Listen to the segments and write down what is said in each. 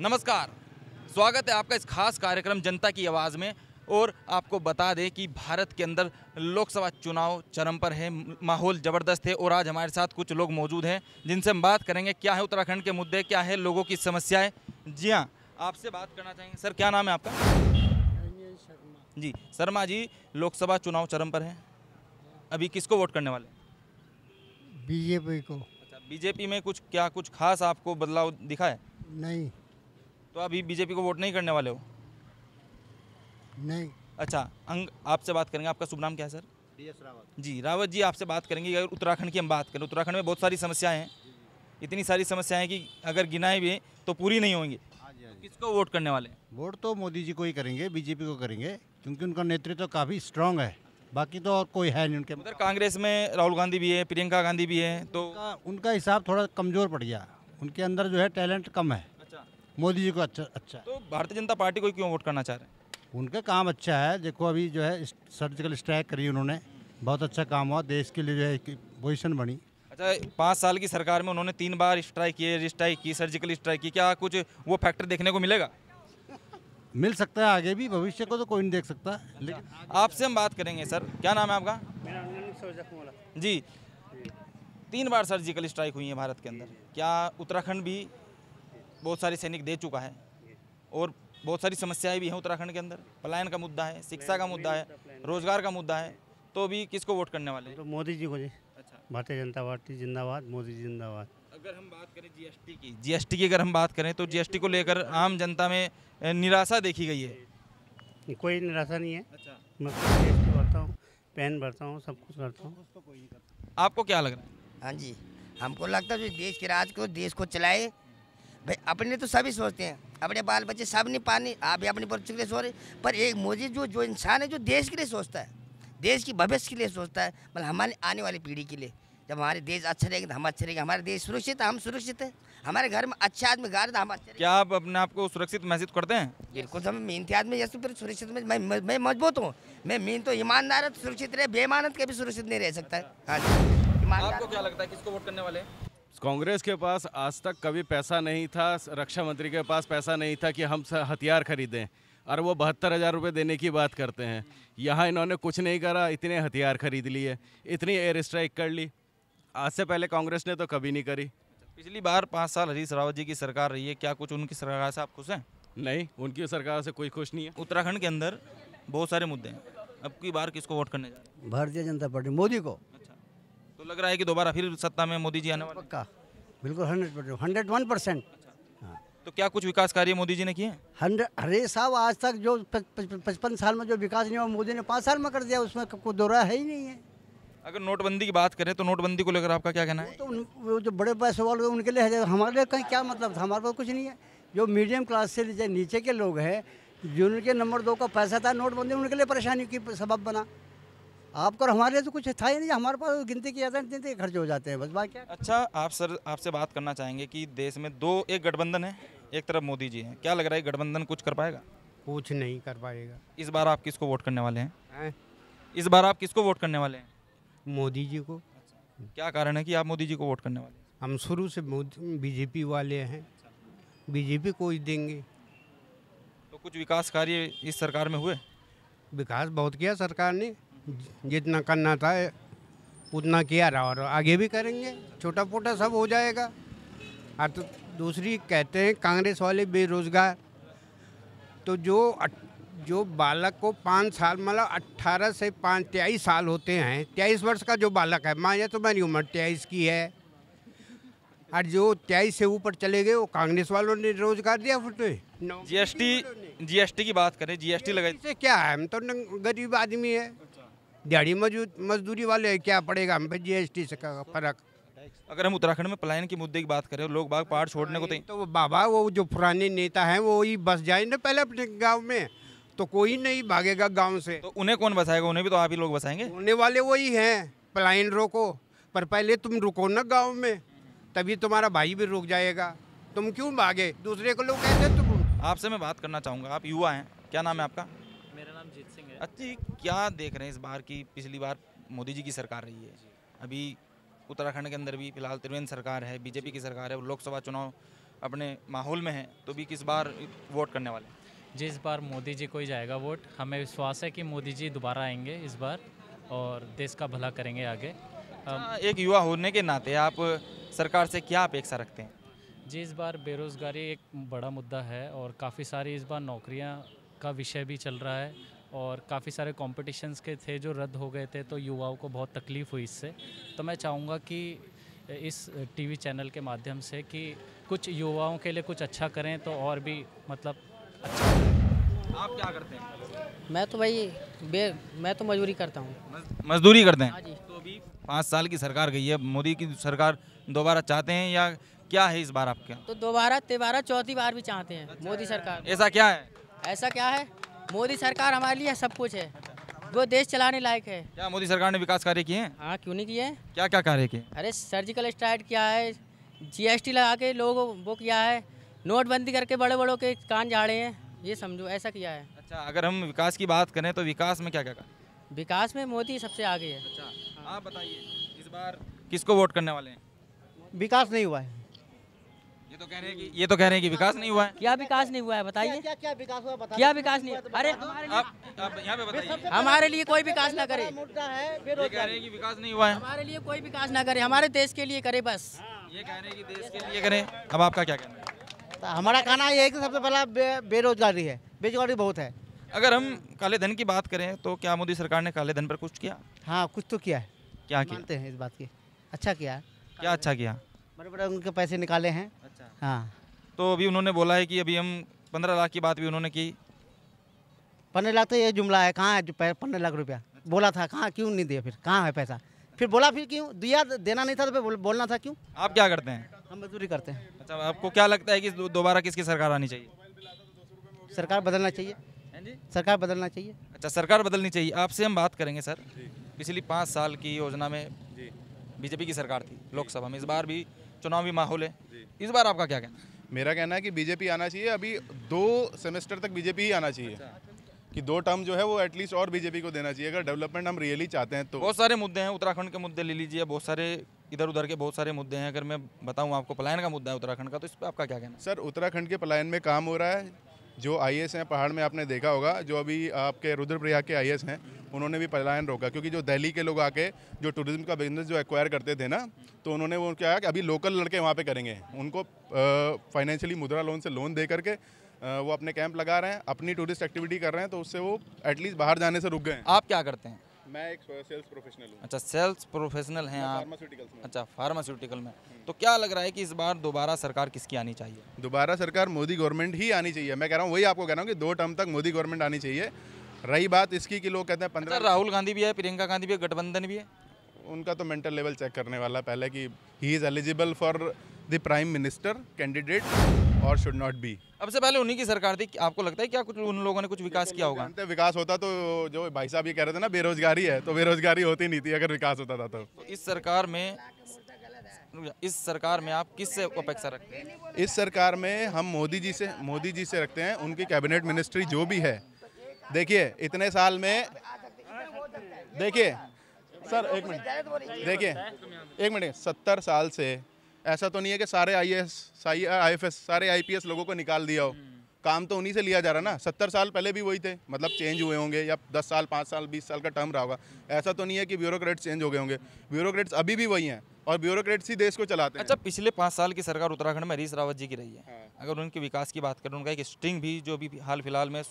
नमस्कार, स्वागत है आपका इस खास कार्यक्रम जनता की आवाज़ में। और आपको बता दें कि भारत के अंदर लोकसभा चुनाव चरम पर है, माहौल ज़बरदस्त है। और आज हमारे साथ कुछ लोग मौजूद हैं जिनसे हम बात करेंगे क्या है उत्तराखंड के मुद्दे, क्या है लोगों की समस्याएं। जी हाँ, आपसे बात करना चाहेंगे। सर, क्या नाम है आपका? जी शर्मा जी, लोकसभा चुनाव चरम पर है, अभी किसको वोट करने वाले? बीजेपी को। अच्छा, बीजेपी में कुछ खास आपको बदलाव दिखा है? नहीं। तो अभी बीजेपी को वोट नहीं करने वाले हो? नहीं। अच्छा, आपसे बात करेंगे। आपका शुभ नाम क्या है सर? DS रावत। जी रावत जी, आपसे बात करेंगे। अगर उत्तराखंड की हम बात करें, उत्तराखंड में बहुत सारी समस्याएं हैं, इतनी सारी समस्याएं कि अगर गिनाए भी तो पूरी नहीं होंगी। किसको वोट करने वाले हैं? वोट तो मोदी जी को ही करेंगे, बीजेपी को करेंगे, क्योंकि उनका नेतृत्व काफ़ी स्ट्रांग है। बाकी तो और कोई है नहीं उनके। उधर कांग्रेस में राहुल गांधी भी है, प्रियंका गांधी भी है, तो उनका हिसाब थोड़ा कमज़ोर पड़ गया। उनके अंदर जो है टैलेंट कम है। अच्छा, मोदी जी को अच्छा। तो भारतीय जनता पार्टी को क्यों वोट करना चाह रहे हैं? उनका काम अच्छा है। देखो अभी जो है सर्जिकल स्ट्राइक करी उन्होंने, बहुत अच्छा काम हुआ, देश के लिए जो है पोजीशन बनी। अच्छा, 5 साल की सरकार में उन्होंने 3 बार स्ट्राइक किए, रिस्ट्राइक की, सर्जिकल स्ट्राइक की। क्या कुछ वो फैक्टर देखने को मिलेगा? मिल सकता है आगे भी, भविष्य को तो कोई नहीं देख सकता। लेकिन आपसे हम बात करेंगे। सर, क्या नाम है आपका? मेरा नाम जी, 3 बार सर्जिकल स्ट्राइक हुई है भारत के अंदर। क्या उत्तराखंड भी बहुत सारे सैनिक दे चुका है और बहुत सारी समस्याएं भी हैं उत्तराखंड के अंदर? पलायन का मुद्दा है, शिक्षा का मुद्दा है, रोजगार का मुद्दा है, तो अभी किसको वोट करने वाले हैं? तो मोदी जी को जी। अच्छा, भारतीय जनता पार्टी जिंदाबाद, मोदी जी जिंदाबाद। अगर हम बात करें जीएसटी की अगर हम बात करें तो जीएसटी को लेकर आम जनता में निराशा देखी गई है। कोई निराशा नहीं है। अच्छा, मैं जीएसटी भरता हूँ, पेन भरता हूँ, सब कुछ करता हूँ। आपको क्या लग रहा है? हाँ जी, हमको लगता है जो देश के राज को, देश को चलाए। भाई अपने तो सभी सोचते हैं, अपने बाल बच्चे सब नहीं पानी, आप भी अपने बच्चों के लिए सोच रहे, पर एक मोदी जो इंसान है जो देश के लिए सोचता है, देश की भविष्य के लिए सोचता है, मतलब हमारी आने वाली पीढ़ी के लिए। जब हमारे देश अच्छा रहेगा तो हम अच्छे रहेंगे, हमारे देश सुरक्षित है, हम सुरक्षित है, हमारे घर में अच्छा आदमी गा रहे तो हम अच्छे। क्या आप अपने आप को सुरक्षित महसूस करते हैं? बिल्कुल, हम मेहनती आदमी जैसे फिर सुरक्षित में मैं मजबूत हूँ। मैं मेहनत तो ईमानदार है तो सुरक्षित रहे, बेईमानत के भी सुरक्षित नहीं रह सकता है। हाँ जी, आपको क्या लगता है किसको वोट करने वाले हैं? कांग्रेस के पास आज तक कभी पैसा नहीं था, रक्षा मंत्री के पास पैसा नहीं था कि हम हथियार खरीदें, और वो 72,000 रुपये देने की बात करते हैं। यहाँ इन्होंने कुछ नहीं करा, इतने हथियार खरीद लिए, इतनी एयर स्ट्राइक कर ली। आज से पहले कांग्रेस ने तो कभी नहीं करी। पिछली बार 5 साल हरीश रावत जी की सरकार रही है, क्या कुछ उनकी सरकार से आप खुश हैं? नहीं, उनकी सरकार से कोई खुश नहीं है। उत्तराखंड के अंदर बहुत सारे मुद्दे हैं, अब की बार किसको वोट करने जा रहे हैं? भारतीय जनता पार्टी, मोदी को। अच्छा, तो लग रहा है कि दोबारा फिर सत्ता में मोदी जी आने वाले हैं? पक्का, बिल्कुल 101%। हाँ, तो क्या कुछ विकास कार्य मोदी जी ने किए हैं? 100। अरे साहब, आज तक जो 55 साल में जो विकास नहीं हुआ मोदी ने 5 साल में कर दिया, उसमें कोई दो राय है ही नहीं है। अगर नोटबंदी की बात करें तो नोटबंदी को लेकर आपका क्या कहना है? तो वो जो बड़े पैसे वाले उनके लिए है, हमारे लिए कहीं क्या मतलब था? हमारे पास कुछ नहीं है। जो मीडियम क्लास से नीचे के लोग हैं, जिनके नंबर 2 का पैसा था, नोटबंदी उनके लिए परेशानी की सबब बना। आपको और हमारे लिए तो कुछ था ही नहीं, हमारे पास गिनती किया जाता है, इतने खर्च हो जाते हैं, बस बाकी क्या। अच्छा, आप सर, आपसे बात करना चाहेंगे कि देश में एक गठबंधन है, एक तरफ मोदी जी हैं, क्या लग रहा है गठबंधन कुछ कर पाएगा? कुछ नहीं कर पाएगा। इस बार आप किसको वोट करने वाले हैं? हैं? इस बार आप किसको वोट करने वाले हैं? मोदी जी को। क्या कारण है कि आप मोदी जी को वोट करने वाले हैं? हम शुरू से बीजेपी वाले हैं, बीजेपी को ही देंगे। तो कुछ विकास कार्य इस सरकार में हुए? विकास बहुत किया सरकार ने, जितना करना था उतना किया रहा, और आगे भी करेंगे, छोटा मोटा सब हो जाएगा। और तो दूसरी कहते हैं कांग्रेस वाले बेरोजगार, तो जो बालक को 5 साल, मतलब 18 से 23 साल होते हैं, 23 वर्ष का जो बालक है, मान तो मेरी उम्र 23 की है, और जो 23 से ऊपर चले गए वो कांग्रेस वालों ने रोजगार दिया। फिर जीएसटी की बात करें, जीएसटी लगाई इससे क्या है, हम तो गरीब आदमी है, दिहाड़ी मजदूरी वाले हैं, क्या पड़ेगा हम पे जीएसटी से का फर्क। अगर हम उत्तराखंड में पलायन के मुद्दे की बात करें, लोग बाग पहाड़ छोड़ने को तो वो बाबा, वो जो पुराने नेता हैं वो ही बस जाए ना पहले अपने गांव में, तो कोई नहीं भागेगा गांव से। तो उन्हें कौन बसाएगा? उन्हें भी तो आप ही लोग बसाएंगे। होने वाले वही हैं, पलायन रोको, पर पहले तुम रुको ना गांव में, तभी तुम्हारा भाई भी रुक जाएगा। तुम क्यों भागे? दूसरे को लोग कहते तुम। आपसे मैं बात करना चाहूँगा, आप युवा हैं, क्या नाम है आपका? मेरा नाम जीत सिंह है। अच्छा, क्या देख रहे हैं इस बार की? पिछली बार मोदी जी की सरकार रही है, अभी उत्तराखंड के अंदर भी फिलहाल त्रिवेंद्र सरकार है, बीजेपी की सरकार है, लोकसभा चुनाव अपने माहौल में हैं, तो भी किस बार वोट करने वाले हैं? जी, इस बार मोदी जी को ही जाएगा वोट। हमें विश्वास है कि मोदी जी दोबारा आएंगे इस बार और देश का भला करेंगे आगे। एक युवा होने के नाते आप सरकार से क्या अपेक्षा रखते हैं? जी, इस बार बेरोज़गारी एक बड़ा मुद्दा है और काफ़ी सारी इस बार नौकरियां का विषय भी चल रहा है और काफ़ी सारे कॉम्पिटिशन्स के थे जो रद्द हो गए थे, तो युवाओं को बहुत तकलीफ़ हुई इससे। तो मैं चाहूँगा कि इस टीवी चैनल के माध्यम से कि कुछ युवाओं के लिए कुछ अच्छा करें तो और भी मतलब अच्छा। आप क्या करते हैं? मैं तो भाई मैं तो मजदूरी करता हूँ। मजदूरी करते हैं? हाँ जी। तो अभी 5 साल की सरकार गई है, मोदी की सरकार दोबारा चाहते हैं या क्या है इस बार आपके? तो दोबारा तिबारा चौथी बार भी चाहते हैं मोदी सरकार। ऐसा क्या है? ऐसा क्या है, मोदी सरकार हमारे लिए सब कुछ है, वो देश चलाने लायक है। क्या मोदी सरकार ने विकास कार्य किए हैं? हाँ, क्यों नहीं किए हैं? क्या क्या कार्य किए? अरे सर्जिकल स्ट्राइक किया है, जीएसटी लगा के लोगों वो किया है, नोटबंदी करके बड़े बड़ों के कान झाड़े हैं, ये समझो ऐसा किया है। अच्छा, अगर हम विकास की बात करें तो विकास में क्या क्या करें? विकास में मोदी सबसे आगे है। अच्छा, आप बताइए इस बार किसको वोट करने वाले हैं? विकास नहीं हुआ है। ये तो कह रहे हैं कि विकास नहीं हुआ है। क्या विकास नहीं हुआ है बताइए? क्या विकास हुआ बता? क्या विकास नहीं? अरे आप यहाँ पे बताइए। हमारे लिए कोई विकास ना करे, मुद्दा है ये कह रहे हैं कि विकास नहीं हुआ है। हमारे लिए कोई विकास ना करे, हमारे देश के लिए करे बस। ये कह रहे हैं कि देश के लिए करें। अब आपका क्या कहना है? तो हमारा कहना ये है कि सबसे पहला बेरोजगारी है, बेरोजगारी बहुत है। अगर हम काले धन की बात करें तो क्या मोदी सरकार ने काले धन पर कुछ किया? हाँ, कुछ तो किया है, क्या किया? मानते हैं इस बात की, अच्छा किया है। क्या अच्छा किया? बड़े बड़े उनके पैसे निकाले हैं। अच्छा, हाँ, तो अभी उन्होंने बोला है कि अभी हम 15 लाख की बात भी उन्होंने की। 15 लाख तो ये जुमला है, कहाँ है जो 15 लाख रुपया बोला था, कहाँ क्यों नहीं दिया, फिर कहाँ है पैसा, फिर बोला फिर क्यों दिया, देना नहीं था तो फिर बोलना था क्यों? आप क्या करते हैं? हम मजदूरी करते हैं। अच्छा, आपको क्या लगता है कि दोबारा किसकी सरकार आनी चाहिए? सरकार बदलना चाहिए, सरकार बदलना चाहिए। अच्छा, सरकार बदलनी चाहिए। आपसे हम बात करेंगे सर। पिछली 5 साल की योजना में बीजेपी की सरकार थी लोकसभा में, इस बार भी चुनावी माहौल है, इस बार आपका क्या कहना है? मेरा कहना है कि बीजेपी आना चाहिए। अभी 2 सेमेस्टर तक बीजेपी ही आना चाहिए, कि 2 टर्म जो है वो एटलीस्ट और बीजेपी को देना चाहिए, अगर डेवलपमेंट हम रियली चाहते हैं तो। बहुत सारे मुद्दे हैं, उत्तराखंड के मुद्दे ले लीजिए, बहुत सारे इधर उधर के बहुत सारे मुद्दे हैं। अगर मैं बताऊं आपको, पलायन का मुद्दा है उत्तराखंड का, तो इस पर आपका क्या कहना है? सर, उत्तराखंड के पलायन में काम हो रहा है। जो आईएएस हैं पहाड़ में, आपने देखा होगा, जो अभी आपके रुद्रप्रयाग के आईएएस हैं, उन्होंने भी पलायन रोका, क्योंकि जो दिल्ली के लोग आके जो टूरिज्म का बिजनेस जो एक्वायर करते थे ना, तो उन्होंने वो क्या है कि अभी लोकल लड़के वहाँ पे करेंगे, उनको फाइनेंशियली मुद्रा लोन से लोन दे करके वो अपने कैंप लगा रहे हैं, अपनी टूरिस्ट एक्टिविटी कर रहे हैं, तो उससे वो एटलीस्ट बाहर जाने से रुक गए हैं। आप क्या करते हैं? मैं एक सेल्स प्रोफेशनल हूँ। अच्छा, सेल्स प्रोफेशनल हैं आप? फार्मास्यूटिकल्स में। अच्छा, फार्मास्यूटिकल में। तो क्या लग रहा है कि इस बार दोबारा सरकार किसकी आनी चाहिए? दोबारा सरकार मोदी गवर्नमेंट ही आनी चाहिए। मैं कह रहा हूँ, वही आपको कह रहा हूँ कि 2 टर्म तक मोदी गवर्नमेंट आनी चाहिए। रही बात इसकी कि लोग कहते हैं 15, राहुल गांधी भी है, प्रियंका गांधी भी है, गठबंधन भी है। उनका तो मेंटल लेवल चेक करने वाला पहले कि he is eligible for the prime minister candidate और शुड नॉट बी। अब से पहले उन्हीं की सरकार थी, आपको लगता है क्या कुछ उन लोगों ने कुछ विकास किया होगा? जानते हैं, विकास होता तो जो भाई साहब ये कह रहे थे ना, बेरोजगारी है, तो बेरोजगारी होती नहीं थी अगर विकास होता था तो। इस सरकार में आप किससे अपेक्षा रखते हैं? इस सरकार में हम मोदी जी से रखते हैं, उनकी कैबिनेट मिनिस्ट्री जो भी है। देखिए, इतने साल में, देखिए सर एक मिनट, देखिए 1 मिनट, 70 साल से ऐसा तो नहीं है कि सारे IFS सारे IPS लोगों को निकाल दिया हो, काम तो उन्हीं से लिया जा रहा ना। 70 साल पहले भी वही थे, मतलब चेंज हुए होंगे, या 10 साल 5 साल 20 साल का टर्म रहा होगा। ऐसा तो नहीं है कि ब्यूरोक्रेट्स चेंज हो गए होंगे, ब्यूरोक्रेट्स अभी भी वही हैं और ब्यूरोक्रेट्स ही देश को चलाते हैं। अच्छा, पिछले 5 साल की सरकार उत्तराखंड में हरीश रावत जी की रही है। अगर उनके विकास की बात करें, उनका एक स्टिंग भी जो भी हाल फिलहाल में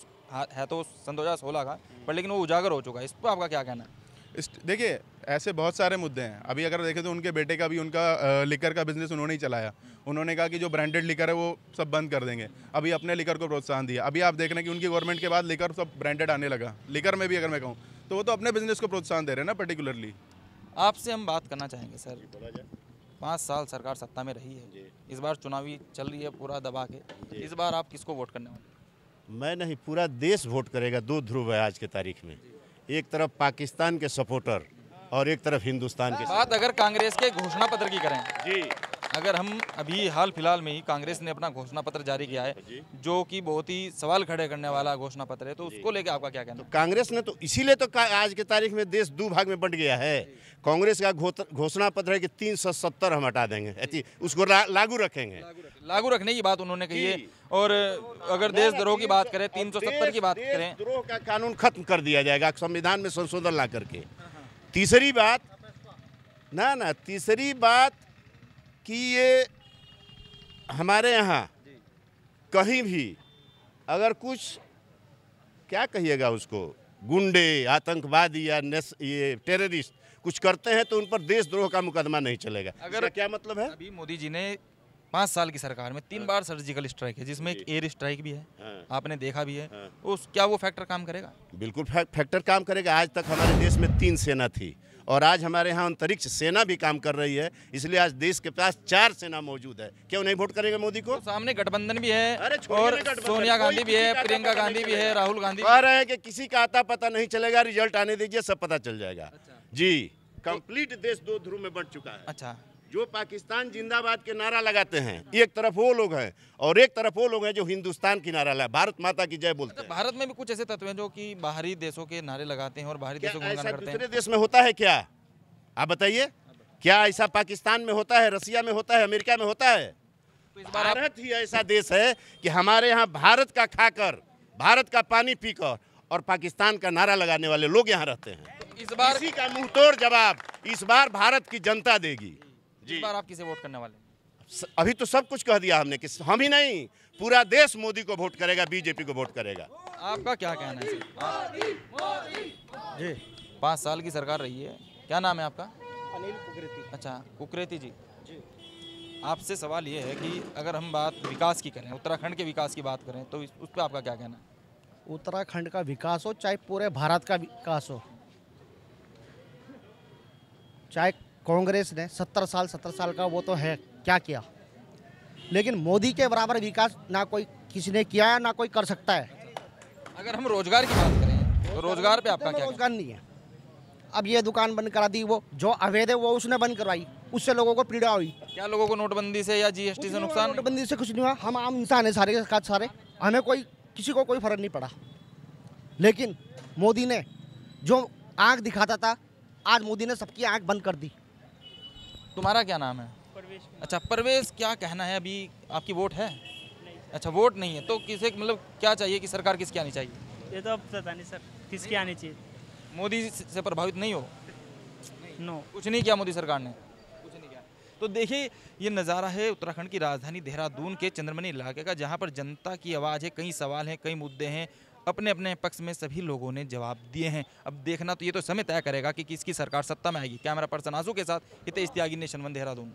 है तो सन 2016 का, पर लेकिन वो उजागर हो चुका है, इस पर आपका क्या कहना है? देखिए, ऐसे बहुत सारे मुद्दे हैं। अभी अगर देखें तो उनके बेटे का भी, उनका लिकर का बिजनेस उन्होंने ही चलाया। उन्होंने कहा कि जो ब्रांडेड लिकर है वो सब बंद कर देंगे, अभी अपने लिकर को प्रोत्साहन दिया। अभी आप देख रहे हैं कि उनकी गवर्नमेंट के बाद लिकर सब ब्रांडेड आने लगा। लिकर में भी अगर मैं कहूँ तो वो तो अपने बिजनेस को प्रोत्साहन दे रहे हैं ना पर्टिकुलरली। आपसे हम बात करना चाहेंगे सर, 5 साल सरकार सत्ता में रही है, इस बार चुनावी चल रही है पूरा दबा के, इस बार आप किसको वोट करने वाले? मैं नहीं, पूरा देश वोट करेगा। 2 ध्रुव है आज के तारीख में, एक तरफ पाकिस्तान के सपोर्टर और एक तरफ हिंदुस्तान के। बात अगर कांग्रेस के घोषणा पत्र की करें जी, अगर हम अभी हाल फिलहाल में ही कांग्रेस ने अपना घोषणा पत्र जारी किया है, जो कि बहुत ही सवाल खड़े करने वाला घोषणा पत्र है, तो उसको लेकर आपका क्या कहना है? कांग्रेस ने तो इसीलिए तो आज के तारीख में देश दो भाग में बंट गया है। कांग्रेस का घोषणा पत्र है कि 370 हम हटा देंगे, उसको लागू रखेंगे। लागू रखने की बात उन्होंने कही है। और अगर देशद्रोह की बात करें, 370 की बात करें, देशद्रोह का कानून खत्म कर दिया जाएगा संविधान में संशोधन ला करके। तीसरी बात तीसरी बात कि ये हमारे यहाँ कहीं भी अगर कुछ क्या कहिएगा उसको, गुंडे, आतंकवादी या ये टेररिस्ट कुछ करते हैं तो उन पर देशद्रोह का मुकदमा नहीं चलेगा। अगर क्या मतलब है? अभी मोदी जी ने 5 साल की सरकार में 3 बार सर्जिकल स्ट्राइक है, जिसमें एक एयर स्ट्राइक भी है, आपने देखा भी है। क्या वो फैक्टर काम करेगा? बिल्कुल फैक्टर काम करेगा। आज तक हमारे देश में 3 सेना थी और आज हमारे यहाँ अंतरिक्ष सेना भी काम कर रही है, इसलिए आज देश के पास 4 सेना मौजूद है। क्यों नहीं वोट करेंगे मोदी को? तो सामने गठबंधन भी है और सोनिया गांधी भी है, प्रियंका गांधी भी है, राहुल गांधी। कह रहे हैं कि किसी का आता पता नहीं चलेगा, रिजल्ट आने दीजिए, सब पता चल जाएगा। जी, कंप्लीट देश 2 ध्रुव में बंट चुका है। अच्छा, जो पाकिस्तान जिंदाबाद के नारा लगाते हैं, एक तरफ वो लोग हैं और एक तरफ वो लोग हैं जो हिंदुस्तान की नारा लगा, भारत माता की जय बोलते हैं। भारत में भी कुछ ऐसे तत्व हैं जो कि बाहरी देशों के नारे लगाते हैं और बाहरी देशों को गुणगान करते हैं। दूसरे देश में होता है क्या? आप बताइए, क्या ऐसा पाकिस्तान में होता है, रसिया में होता है, अमेरिका में होता है? तो इस बार भारत ही ऐसा देश है कि हमारे यहाँ भारत का खाकर, भारत का पानी पीकर और पाकिस्तान का नारा लगाने वाले लोग यहाँ रहते हैं। इस बार इसी का मुंह तोड़ जवाब इस बार भारत की जनता देगी। इस बार आप किसे वोट करने वाले? अभी तो सब कुछ कह दिया हमने कि हम ही नहीं, पूरा देश मोदी को वोट करेगा, बीजेपी को वोट करेगा। आपका क्या कहना है? जी, 5 साल की सरकार रही है। क्या नाम है आपका? अनिल कुकरेती। अच्छा, कुकरेती जी, आपसे सवाल ये है कि अगर हम बात विकास की करें, उत्तराखंड के विकास की बात करें, तो उस पर आपका क्या कहना है? उत्तराखंड का विकास हो चाहे पूरे भारत का विकास हो, चाहे कांग्रेस ने 70 साल का वो तो है क्या किया, लेकिन मोदी के बराबर विकास ना कोई किसी ने किया है ना कोई कर सकता है। अगर हम रोजगार की बात करें तो रोजगार पे आपका क्या? रोजगार नहीं है। अब ये दुकान बंद करा दी, वो जो अवैध है वो उसने बंद करवाई, उससे लोगों को पीड़ा हुई। क्या लोगों को नोटबंदी से या जीएसटी से नुकसान? नोटबंदी से कुछ नहीं हुआ, हम आम इंसान है सारे, हमें किसी को कोई फर्क नहीं पड़ा। लेकिन मोदी ने जो आंख दिखाता था, आज मोदी ने सबकी आंख बंद कर दी। तुम्हारा क्या नाम है? परवेश। अच्छा परवेश, क्या कहना है? अभी आपकी वोट है? अच्छा, वोट नहीं है तो किसे, मतलब क्या चाहिए कि सरकार किसकी आनी चाहिए? ये तो अब पता नहीं सर किसकी आनी चाहिए। मोदी से प्रभावित नहीं हो? नो, कुछ नहीं किया मोदी सरकार ने, कुछ नहीं किया। तो देखिए, ये नज़ारा है उत्तराखंड की राजधानी देहरादून के चंद्रमणि इलाके का, जहाँ पर जनता की आवाज़ है, कई सवाल हैं, कई मुद्दे हैं, अपने अपने पक्ष में सभी लोगों ने जवाब दिए हैं। अब देखना तो ये तो समय तय करेगा कि किसकी सरकार सत्ता में आएगी। कैमरा पर्सन आंसू के साथ हितेश त्यागी, नेशन वन, देहरादून।